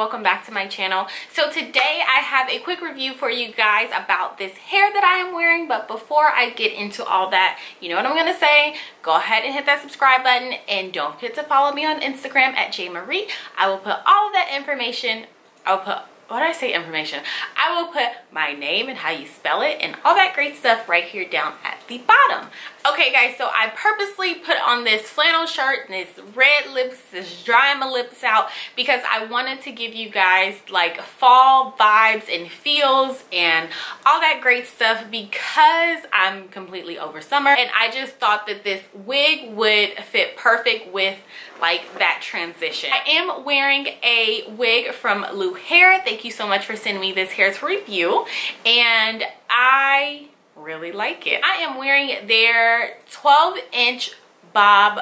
welcome back to my channel. So today I have a quick review for you guys about this hair that I am wearing, but before I get into all that, you know what I'm gonna say, go ahead and hit that subscribe button and don't forget to follow me on Instagram at jmarie. I will put all of that information, I will put my name and how you spell it and all that great stuff right here down at the bottom. Okay guys, so I purposely put on this flannel shirt and this red lips, this drying my lips out, because I wanted to give you guys like fall vibes and feels and all that great stuff, because I'm completely over summer and I just thought that this wig would fit perfect with like that transition. I am wearing a wig from LuHair. Thank you so much for sending me this hair to review, and I really like it. I am wearing their 12-inch bob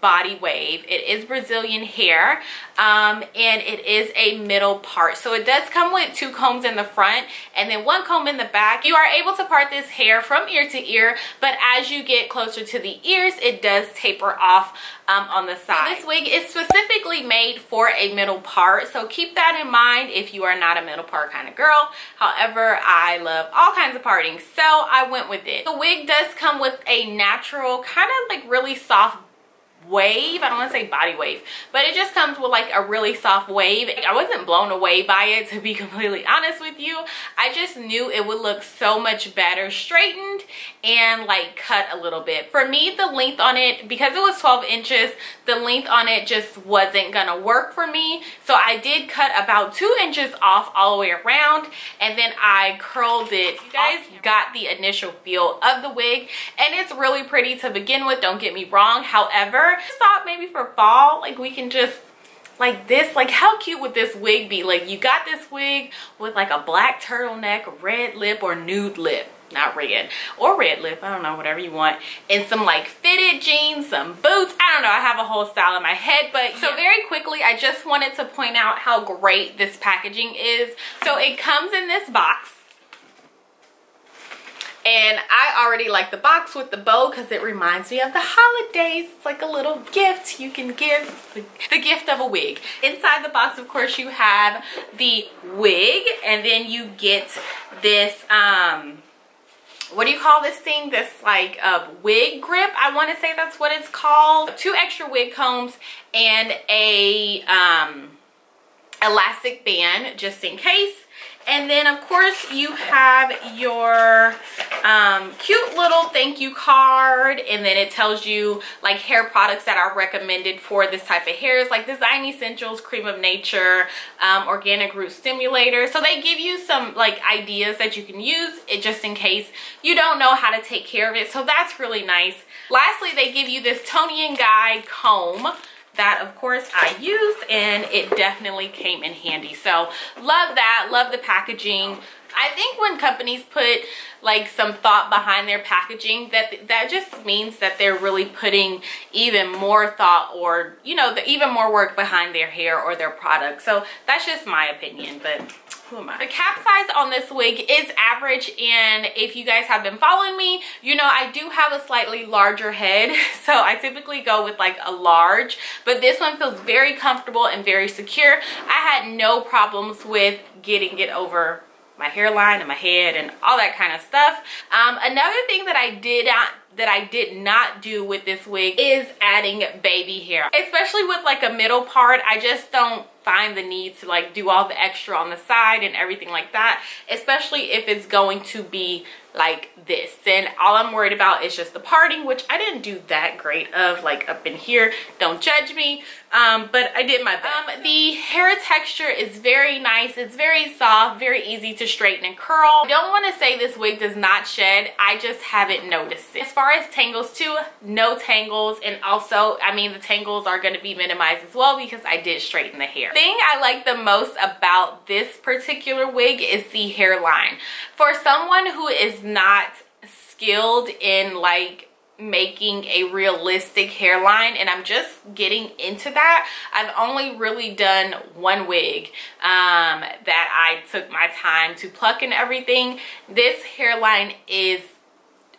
body wave. It is Brazilian hair, and it is a middle part. So it does come with 2 combs in the front and then 1 comb in the back. You are able to part this hair from ear to ear, but as you get closer to the ears, it does taper off on the side. So this wig is specifically made for a middle part, so keep that in mind if you are not a middle part kind of girl. However, I love all kinds of parting, so I went with it. The wig does come with a natural, kind of like really soft wave. I don't want to say body wave, but it just comes with like a really soft wave. I wasn't blown away by it, to be completely honest with you. I just knew it would look so much better straightened and like cut a little bit. For me, the length on it, because it was 12 inches, the length on it just wasn't gonna work for me. So I did cut about 2 inches off all the way around, and then I curled it. You guys got the initial feel of the wig, and it's really pretty to begin with, don't get me wrong. However, I just thought maybe for fall, like we can just like this, like how cute would this wig be? Like you got this wig with like a black turtleneck, red lip, or nude lip. not red, or red lip, I don't know, whatever you want, and some like fitted jeans, some boots. I don't know, I have a whole style in my head. But so very quickly, I just wanted to point out how great this packaging is. So it comes in this box, and I already like the box with the bow because it reminds me of the holidays. It's like a little gift you can give, the gift of a wig. Inside the box, of course, you have the wig, and then you get this, what do you call this thing? This like wig grip, I want to say that's what it's called. 2 extra wig combs and a elastic band just in case. And then of course you have your cute little thank you card, and then it tells you like hair products that are recommended for this type of hairs, like Design Essentials, Cream of Nature, Organic Root Stimulator. So they give you some like ideas that you can use it just in case you don't know how to take care of it. So that's really nice. Lastly, they give you this Toni Guy Comb that of course I used, and it definitely came in handy. So love that, love the packaging. I think when companies put like some thought behind their packaging, that just means that they're really putting even more thought, or you know, even more work behind their hair or their product. So that's just my opinion, but who am I? The cap size on this wig is average, and if you guys have been following me, you know I do have a slightly larger head, so I typically go with like a large, but this one feels very comfortable and very secure. I had no problems with getting it over my hairline and my head and all that kind of stuff. Another thing that I did not do with this wig is adding baby hair, especially with like a middle part. I just don't find the need to like do all the extra on the side and everything like that, especially if it's going to be like this. Then all I'm worried about is just the parting, which I didn't do that great of, like up in here, don't judge me, but I did my best. The hair texture is very nice. It's very soft, very easy to straighten and curl. I don't want to say this wig does not shed, I just haven't noticed it. As far as tangles too, no tangles, and also I mean the tangles are going to be minimized as well because I did straighten the hair. The thing I like the most about this particular wig is the hairline. For someone who is not skilled in like making a realistic hairline, and I'm just getting into that, I've only really done one wig that I took my time to pluck and everything. This hairline is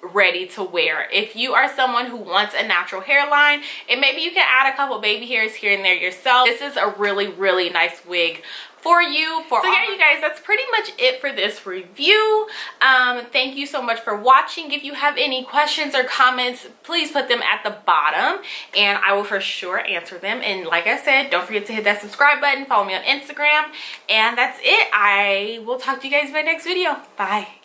ready to wear. If you are someone who wants a natural hairline, and maybe you can add a couple baby hairs here and there yourself, this is a really nice wig for you. So yeah, you guys, that's pretty much it for this review. Thank you so much for watching. If you have any questions or comments, please put them at the bottom and I will for sure answer them. And like I said, don't forget to hit that subscribe button, follow me on Instagram, and that's it. I will talk to you guys in my next video. Bye.